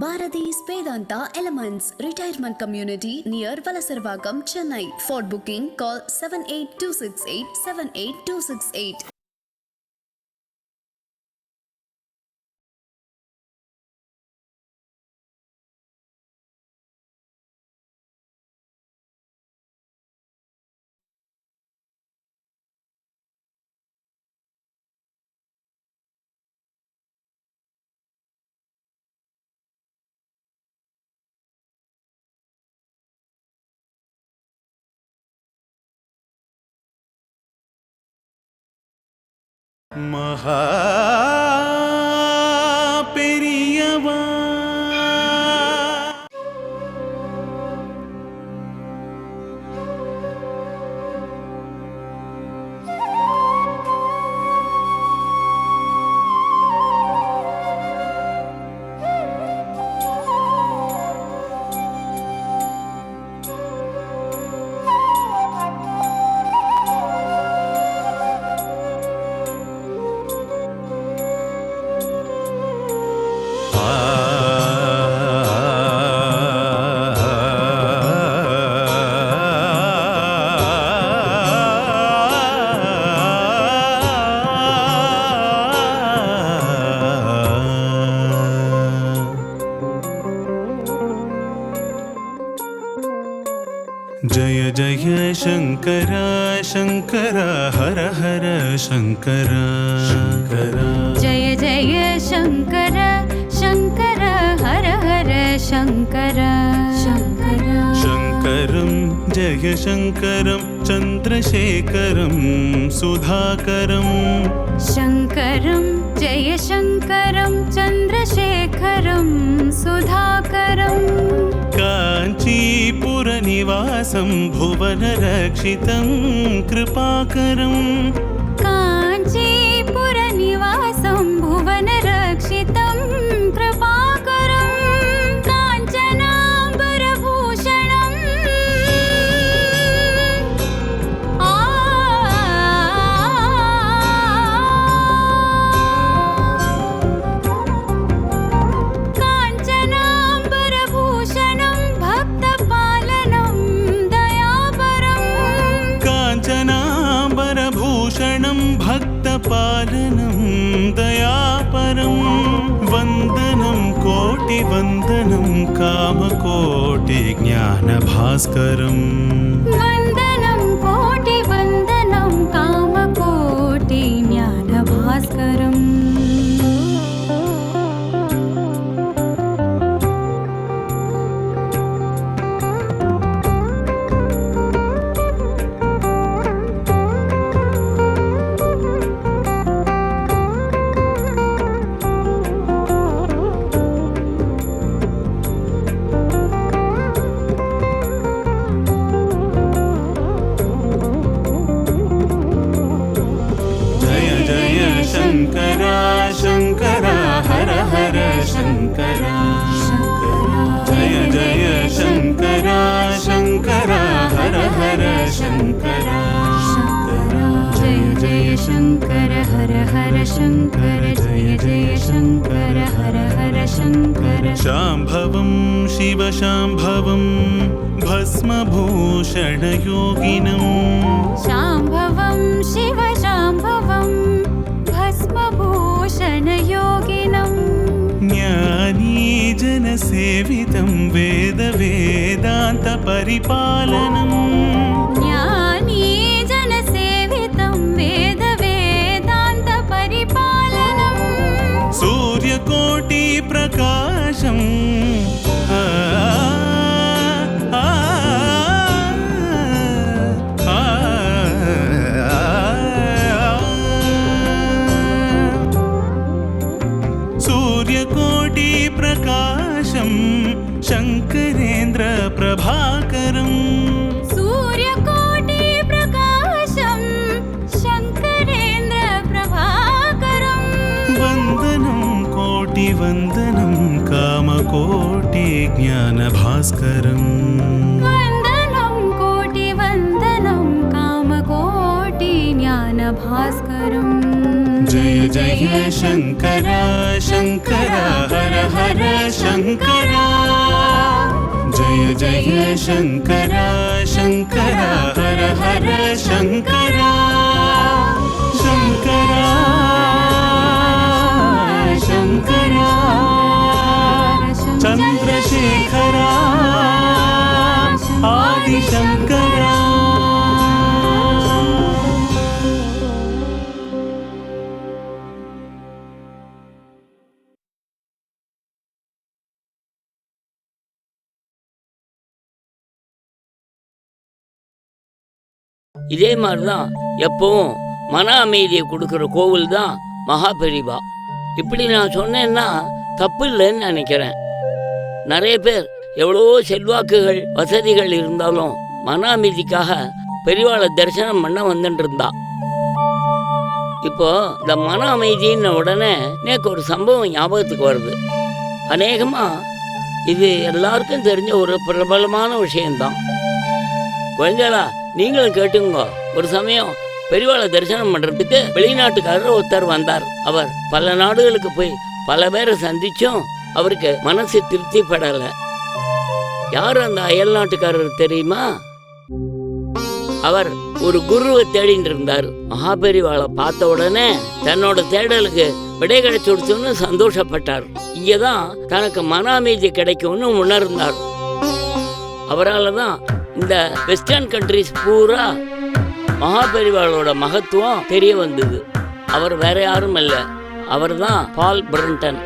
Bharati's Vedanta Elements Retirement Community near Valasarvagam, Chennai. For booking, call 78268 78268. மகா பெரியவா जय जय शंकर शंकर हर हर शंकर शंकर जय जय शंकर शंकर हर हर शंकर शंकर शंकरं जय शंकरं चंद्रशेखरं सुधाकरं शंकरं जय शंकरं चंद्रशेखरं सुधाकरं काञ्चीपुरनिवासं भुवनरक्षितं कृपाकरं काञ्चीपुरनिवासं भुवनरक्षितं कृपाकरं काञ्चनाम्बरभूषणं काञ्चनाम्बरभूषणं भक्तपालनं दयापरं काञ्चनाम्बरभूषणं भक्तपालनं दयापरं वन्दनं कोटिवन्दनं कामकोटिज्ञानभास्करम् वन्दनं कोटिवन्दनं कामकोटिज्ञानभास्करम् शंकर शंकर हर हर शंकर जय जय शंकर शंकर हर हर शंकर जय जय शंकर हर हर शंकर जय जय शंकर हर हर शंकर शाम्भवं शिव शाम्भवं भस्मभूषणयोगिनं शाम्भवं शिव शाम्भवं भस्मभूषणयोगिनं ज्ञानीजनसेवितं वेदवेदान्तपरिपालनं ज्ञानीजनसेवितं वेदवेदान्तपरिपालनं सूर्यकोटिप्रकाशम् सूर्यकोटिप्रकाशं शंकरेन्द्र प्रभाकरं सूर्यकोटिप्रकाशं शंकरेन्द्र प्रभाकरं वन्दनं कोटिवन्दनं कामकोटिज्ञानभास्करम् वन्दनं कोटिवन्दनं कामकोटिज्ञानभास्करम् जय जय शङ्करा शङ्करा हर हर शङ्करा जय जय शङ्करा शङ्करा हर हर शङ्करा शङ्करा शङ्करा चन्द्रशेखरा आदिशङ्करा இதே மாதிரி தான் எப்பவும் மன அமைதியை கொடுக்குற கோவில் தான் மகாபெரிவா. இப்படி நான் சொன்னேன்னா தப்பு இல்லைன்னு நினைக்கிறேன். நிறைய பேர் எவ்வளவோ செல்வாக்குகள் வசதிகள் இருந்தாலும் மன அமைதிக்காக பெரியவாளை தரிசனம் பண்ண வந்துட்டு இருந்தா. இப்போ இந்த மன அமைதின்னு உடனே எனக்கு ஒரு சம்பவம் ஞாபகத்துக்கு வருது. அநேகமாக இது எல்லாருக்கும் தெரிஞ்ச ஒரு பிரபலமான விஷயம்தான். குழந்தைகளா நீங்களும் கேட்டுங்க. ஒரு சமயம் பெரியவாளை தரிசனம் பண்ணுறதுக்கு வெளிநாட்டுக்காரர் ஒருத்தர் வந்தார். அவர் பல நாடுகளுக்கு போய் பல பேரை சந்திச்சும் அவருக்கு மனசு திருப்திப்படலை. யார் அந்த அயல் நாட்டுக்காரர் தெரியுமா? அவர் ஒரு குருவை தேடிட்டு இருந்தார். மகாபெரிவாளை பார்த்த உடனே தன்னோட தேடலுக்கு விடை கிடைச்சு கொடுத்தோன்னு சந்தோஷப்பட்டார். இங்கேதான் தனக்கு மன அமைதி கிடைக்கும்னு உணர்ந்தார். அவரால் தான் இந்த வெஸ்டர்ன் கண்ட்ரிஸ் பூரா மகாபெரிவாளோட மகத்துவம் தெரிய வந்தது. அவர் வேற யாரும் இல்லை, அவர் தான் பால் பிரண்டன்.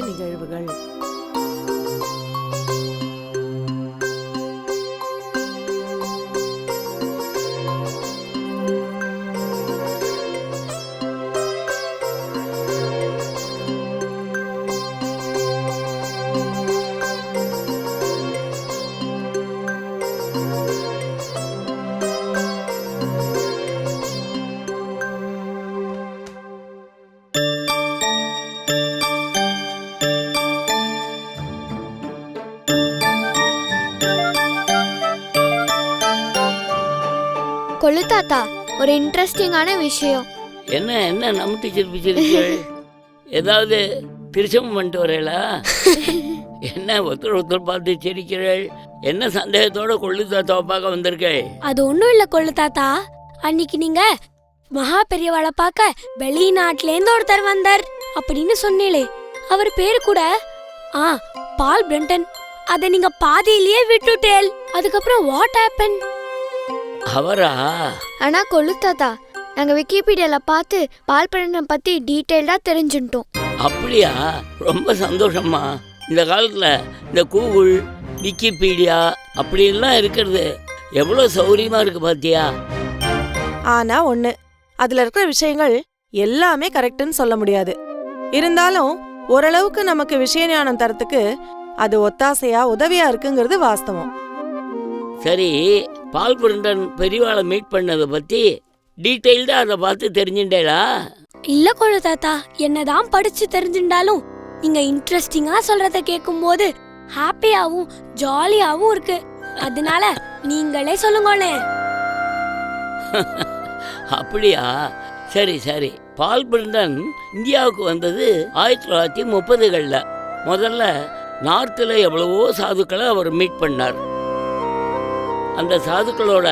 நிகழ்வுகள் கொள்ளு தாத்தா, ஒரு இன்ட்ரெஸ்டிங்கான விஷயம். என்ன என்ன நம்பிட்டு சிரிப்பிச்சிருக்கீள்? ஏதாவது திருச்சம் பண்ணிட்டு வரீங்களா? என்ன ஒருத்தர் பார்த்து சிரிக்கிறீள்? என்ன சந்தேகத்தோட கொள்ளு தாத்தாவை பார்க்க வந்திருக்கே? அது ஒன்றும் இல்லை கொள்ளு தாத்தா. அன்னைக்கு நீங்க மகா பெரியவாளை பார்க்க வெளிநாட்டிலேருந்து ஒருத்தர் வந்தார் அப்படின்னு சொன்னீங்களே, அவர் பேரு கூட பால் பிரண்டன். அதை நீங்க பாதியிலேயே விட்டுட்டேல். அதுக்கப்புறம் வாட் ஹேப்பன்? அவரா? ஆனா கொள்ளு தாத்தா, நாங்க விக்கிபீடியால பார்த்து பால் பிரண்டன் பத்தி டீடைல்டா தெரிஞ்சுட்டோம். அப்படியா? ரொம்ப சந்தோஷமா. இந்த காலத்துல இந்த கூகுள், விக்கிபீடியா அப்படின்லாம் இருக்கிறது எவ்வளோ சௌரியமா இருக்கு பாத்தியா? ஆனா ஒண்ணு, அதுல இருக்கிற விஷயங்கள் எல்லாமே கரெக்ட்னு சொல்ல முடியாது. இருந்தாலும் ஓரளவுக்கு நமக்கு விஷய ஞானம் தரத்துக்கு அது ஒத்தாசையா உதவியா இருக்குங்கிறது வாஸ்தவம். சரி, பால் பிரண்டன் பெரியவாளை மீட் பண்ணதை பத்தி டீட்டெயில்டா அதை பார்த்து தெரிஞ்சுட்டேடா? இல்ல கொள்ளு தாத்தா, என்னதான் படிச்சு தெரிஞ்சுட்டாலும் நீங்க இன்ட்ரெஸ்டிங்கா சொல்றத கேட்கும் போது ஹாப்பியாவும் ஜாலியாவும் இருக்கு. அதனால நீங்களே சொல்லுங்களே. அப்படியா? சரி சரி. பால் பிரண்டன் இந்தியாவுக்கு வந்தது 1930களில். முதல்ல நார்த்தில் எவ்வளவோ சாதுக்களை அவர் மீட் பண்ணார். அந்த சாதுக்களோட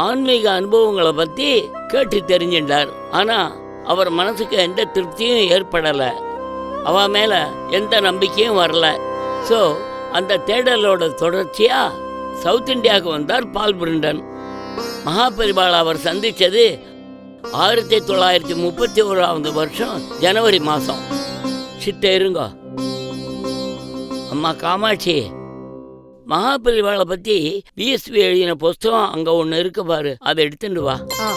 ஆன்மீக அனுபவங்களை பற்றி கேட்டு தெரிஞ்சின்றார். ஆனால் அவர் மனசுக்கு எந்த திருப்தியும் ஏற்படலை, அவ மேலே எந்த நம்பிக்கையும் வரல. ஸோ அந்த தேடலோட தொடர்ச்சியாக சவுத் இந்தியாவுக்கு வந்தார் பால் பிரண்டன். மகாபெரிவாளை அவர் சந்தித்தது 1931 ஜனவரி மாதம். சித்த இருங்கோ. அம்மா காமாட்சி, மகாபெரிவாளை பற்றி பிஎஸ்பி எழுதின புஸ்தகம் அங்கே ஒன்று இருக்கு பாரு, அதை எடுத்துட்டு வா. ஆ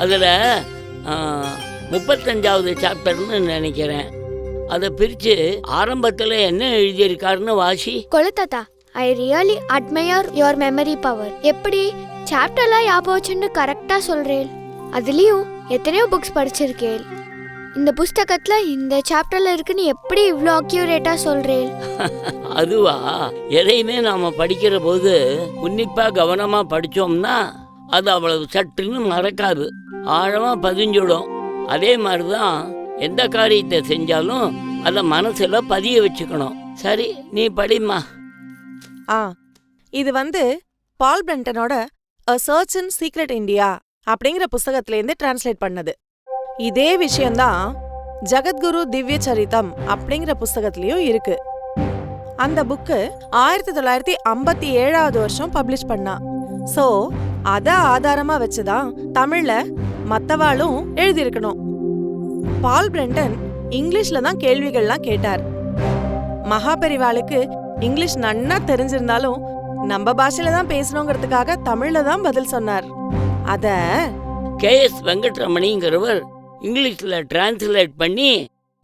அதில் 35வது சாப்டர்னு நினைக்கிறேன். அதை பிரித்து ஆரம்பத்தில் என்ன எழுதியிருக்காருன்னு வாசி. கொலு தாத்தா, I really admire your memory power. எப்படி சாப்டர்லாம் ஞாபகம் வச்சுன்னு கரெக்டாக சொல்கிறேன். அதுலேயும் எத்தனையோ புக்ஸ் படிச்சிருக்கேன். இந்த புஸ்தகத்துல இந்த சாப்டர்ல இருக்குன்னு எப்படி இவ்வளோ அக்யூரேட்டா சொல்றேன்? அதுவா, எதையுமே நாம படிக்கிற போது உன்னிப்பா கவனமா படிச்சோம்னா அது அவ்வளவு சட்டுன்னு மறக்காது, ஆழமா பதிஞ்சுடும். அதே மாதிரிதான் எந்த காரியத்தை செஞ்சாலும் அதை மனசுல பதிய வச்சுக்கணும். சரி, நீ படிம்மா. இது பால் பிரெண்டனோட A Search in Secret India அப்படிங்கிற புஸ்தகத்திலேருந்து டிரான்ஸ்லேட் பண்ணது. இதே விஷயம்தான் ஜகத்குரு திவ்ய சரிதம் அப்படிங்கிற புஸ்தகத்திலயும் இருக்கு. அந்த புக்கு 1957வது வருஷம் பப்ளிஷ் பண்ணா. சோ அத ஆதாரமா வச்சுதான் தமிழ்ல மத்தவாளும் எழுதியிருக்கணும். பால் பிரெண்டன் இங்கிலீஷ்ல தான் கேள்விகள்லாம் கேட்டார். மகாபெரிவாளுக்கு இங்கிலீஷ் நன்னா தெரிஞ்சிருந்தாலும் நம்ம பாஷையில தான் பேசணுங்கிறதுக்காக தமிழ்ல தான் பதில் சொன்னார். அத KS வெங்கட்ரமணிங்கிறவர் இங்கிலீஷ்ல டிரான்ஸ்லேட் பண்ணி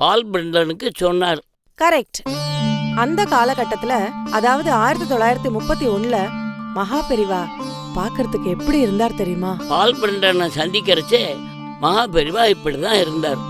பால் பிரெண்டனுக்கு சொன்னார். கரெக்ட். அந்த காலகட்டத்துல, அதாவது 1931ல மகாபெரிவா பாக்குறதுக்கு எப்படி இருந்தார் தெரியுமா? பால் பிரெண்டனை சந்திக்கிறச்சே மகாபெரிவா இப்படிதான் இருந்தார்.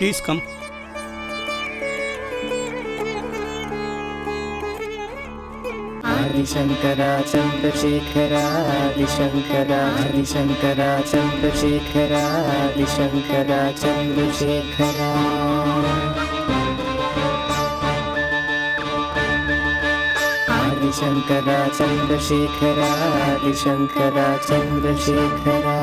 Please come. Harisankara Chandrasekhara Harisankara Harisankara Chandrasekhara Harisankara Chandrasekhara Harisankara Chandrasekhara Harisankara Chandrasekhara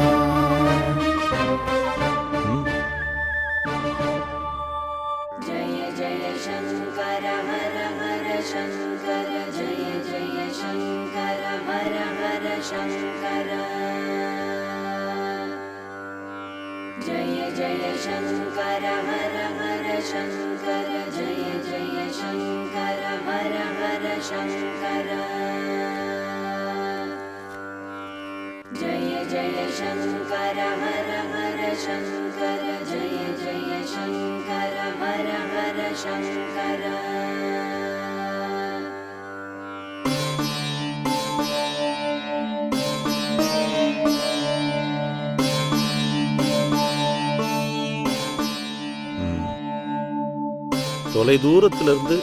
தொலை தூரத்திலிருந்து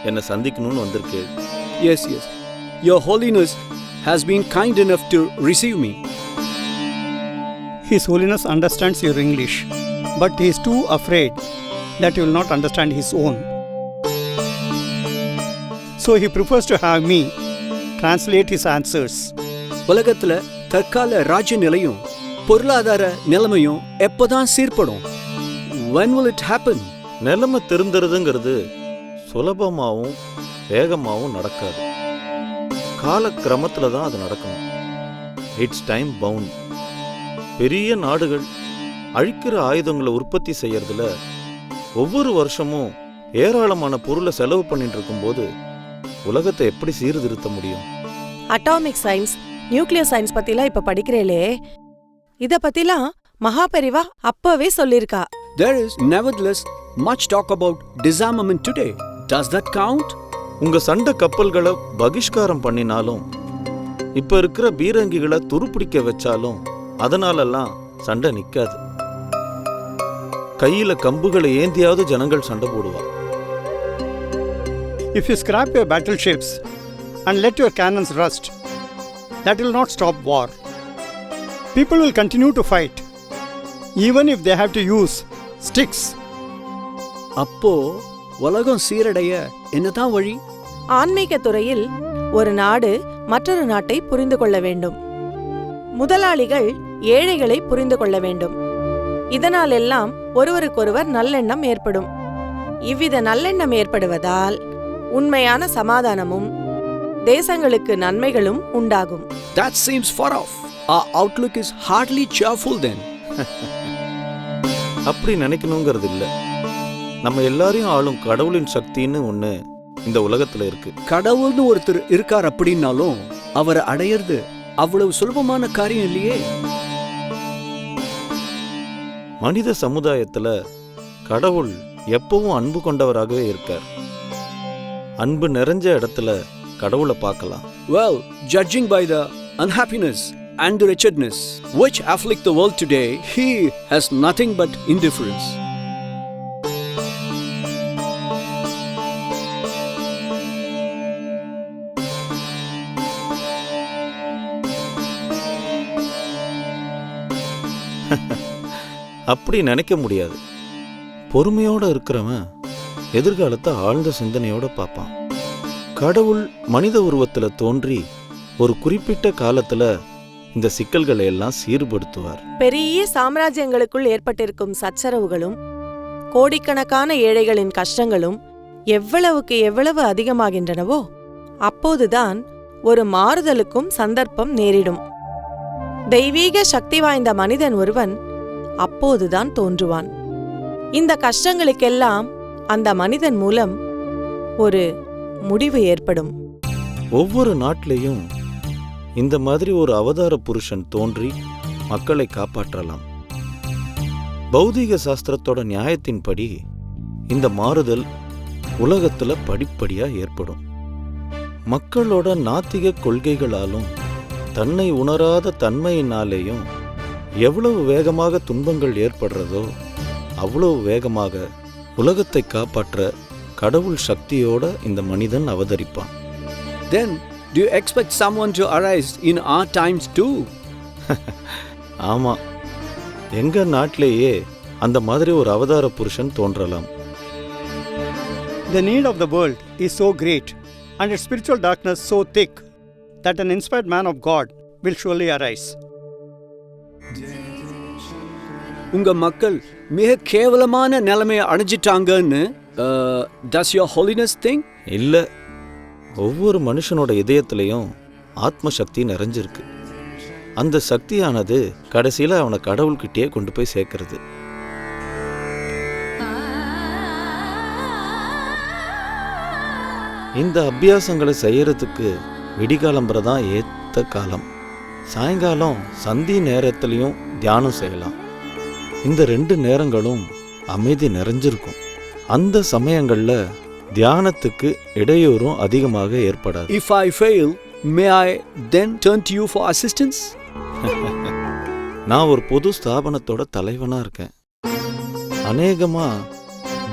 என்னை சந்திக்கணும்னு வந்திருக்கேன். Yes, yes. Your Holiness has been kind enough to receive me. His Holiness understands your English, but he is too afraid that you will not understand his own. So he prefers to have me translate his answers. உலகத்துல தற்கால ராஜ்ய நிலையும் பொருளாதார நிலைமையும் எப்போதான் சீர்படும்? When will it happen? நிலைமை திருந்துறதுங்கிறது சுலபமாகவும் வேகமாகவும் நடக்காது. காலக்கிரமத்தில் தான் அது நடக்கணும். It's time bound. பெரிய நாடுகள் அழிக்கிற ஆயுதங்களை உற்பத்தி செய்யறதுல ஒவ்வொரு வருஷமும் ஏராளமான பொருளை செலவு பண்ணிட்டு இருக்கும்போது உலகத்தை எப்படி சீர்திருத்த முடியும்? அட்டாமிக் சயின்ஸ், நியூக்ளியர் சயின்ஸ் பத்திலாம் இப்ப படிக்கிறேளே, இத பத்திலாம் மகாபெரிவா அப்பவே சொல்லிருக்கா. There is nevertheless much talk about disarmament today. Does that count? உங்க சண்டை கப்பல்களை பகிஷ்காரம் பண்ணினாலும் இப்ப இருக்கிற பீரங்கிகளை துருப்பிடிக்க வச்சாலும் அதனாலெல்லாம் சண்டை நிக்காது. கையில கம்புகளை ஏந்தியாவது ஜனங்கள் சண்டை போடுவா. If you scrap your battleships and let your cannons rust, that will not stop war. People will continue to fight, even if they have to use sticks. அப்போ உலகம் சீரடைய என்னதான் வழி? ஆன்மீக துறையில் ஒரு நாடு மற்றொரு நாட்டை புரிந்து கொள்ள வேண்டும். முதலாளிகள் ஏழைகளை புரிந்து கொள்ள வேண்டும். இதனால் எல்லாம் ஒருவருக்கொருவர் நல்லெண்ணம் ஏற்படும். இவ்வித நல்லெண்ணம் ஏற்படுவதால் உண்மையான சமாதானமும் தேசங்களுக்கு நன்மைகளும் உண்டாகும். That seems far off. Our outlook is hardly cheerful then. அப்படி நினைக்கணுங்கிறது இல்ல. நம்ம எல்லாரையும் ஆளும் கடவுளின் சக்தின்னு ஒண்ணு இந்த உலகத்துல இருக்கு. கடவுள்னு ஒருத்தர் இருக்கார் அப்படின்னாலும் அவரை அடையிறது அவ்வளவு சுலபமான காரியம் இல்லையே. மனித சமுதாயத்துல கடவுள் எப்பவும் அன்பு கொண்டவராகவே இருக்கார். அன்பு நிறைஞ்ச இடத்துல கடவுளை பார்க்கலாம். Well, judging by the unhappiness and the wretchedness which afflict the world today, he has nothing but indifference. அப்படி நினைக்க முடியாது. பொறுமையோட இருக்கிறவன் எதிர்காலத்தை ஆழ்ந்த சிந்தனையோட பார்ப்பான். கடவுள் மனித உருவத்துல தோன்றி ஒரு குறிப்பிட்ட காலத்துல இந்த சிக்கல்களை எல்லாம் சீர்படுத்துவார். பெரிய சாம்ராஜ்யங்களுக்குள் ஏற்பட்டிருக்கும் சச்சரவுகளும் கோடிக்கணக்கான ஏழைகளின் கஷ்டங்களும் எவ்வளவுக்கு எவ்வளவு அதிகமாகின்றனவோ அப்போதுதான் ஒரு மாறுதலுக்கும் சந்தர்ப்பம் நேரிடும். தெய்வீக சக்தி வாய்ந்த மனிதன் ஒருவன் அப்போதுதான் தோன்றுவான். இந்த கஷ்டங்களுக்கெல்லாம் அந்த மனிதன் மூலம் ஒரு முடிவு ஏற்படும். ஒவ்வொரு நாட்டிலையும் இந்த மாதிரி ஒரு அவதார புருஷன் தோன்றி மக்களை காப்பாற்றலாம். பௌதீக சாஸ்திரத்தோட நியாயத்தின்படி இந்த மாறுதல் உலகத்துல படிப்படியா ஏற்படும். மக்களோட நாத்திக கொள்கைகளாலும் தன்னை உணராத தன்மையினாலேயும் எவ்வளவு வேகமாக துன்பங்கள் ஏற்படுறதோ அவ்வளவு வேகமாக உலகத்தை காப்பாற்ற கடவுள் சக்தியோட இந்த மனிதன் அவதரிப்பான். Then do you expect someone to arise in our times too? ஆமா, எங்க நாட்டிலேயே அந்த மாதிரி ஒரு அவதார புருஷன் தோன்றலாம். The need of the world is so great and its spiritual darkness so thick that an inspired man of God will surely arise. உங்க மக்கள் மிக கேவலமான நிலைமையை அடைஞ்சிட்டாங்கன்னு does your holiness think? இல்ல, ஒவ்வொரு மனுஷனோட இதயத்திலையும் ஆத்ம சக்தி நிறைஞ்சிருக்கு. அந்த சக்தியானது கடைசியில அவனை கடவுள்கிட்டயே கொண்டு போய் சேர்க்கிறது. இந்த அபியாசங்களை செய்யறதுக்கு விடிகாலம்பரை தான் ஏத்த காலம். சாயங்காலம் சந்தி நேரத்திலையும் தியானம் செய்யலாம். இந்த 2 நேரங்களும் அமைதி நிறைஞ்சிருக்கும். அந்த சமயங்கள்ல தியானத்துக்கு இடையூறும் அதிகமாக ஏற்படாது. If I fail, may I then turn to you for assistance? நான் ஒரு பொது ஸ்தாபனத்தோட தலைவனா இருக்கேன். அநேகமா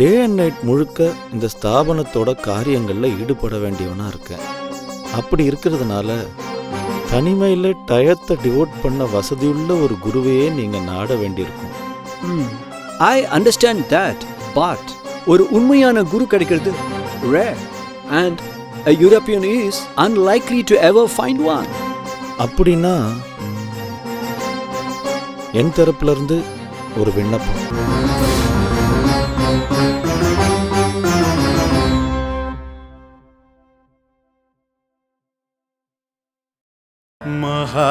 டே அண்ட் நைட் முழுக்க இந்த ஸ்தாபனத்தோட காரியங்கள்ல ஈடுபட வேண்டியவனா இருக்கேன். அப்படி இருக்கிறதுனால தனிமையில டயத்தை டிவோட் பண்ண வசதியுள்ள ஒரு குருவையே நீங்க நாட வேண்டியிருக்கும். I understand that, but ஒரு உண்மையான குரு கிடைக்கிறது rare and a European is unlikely to ever find one. அப்படின்னா என் தரப்புல இருந்து ஒரு விண்ணப்பம். மகா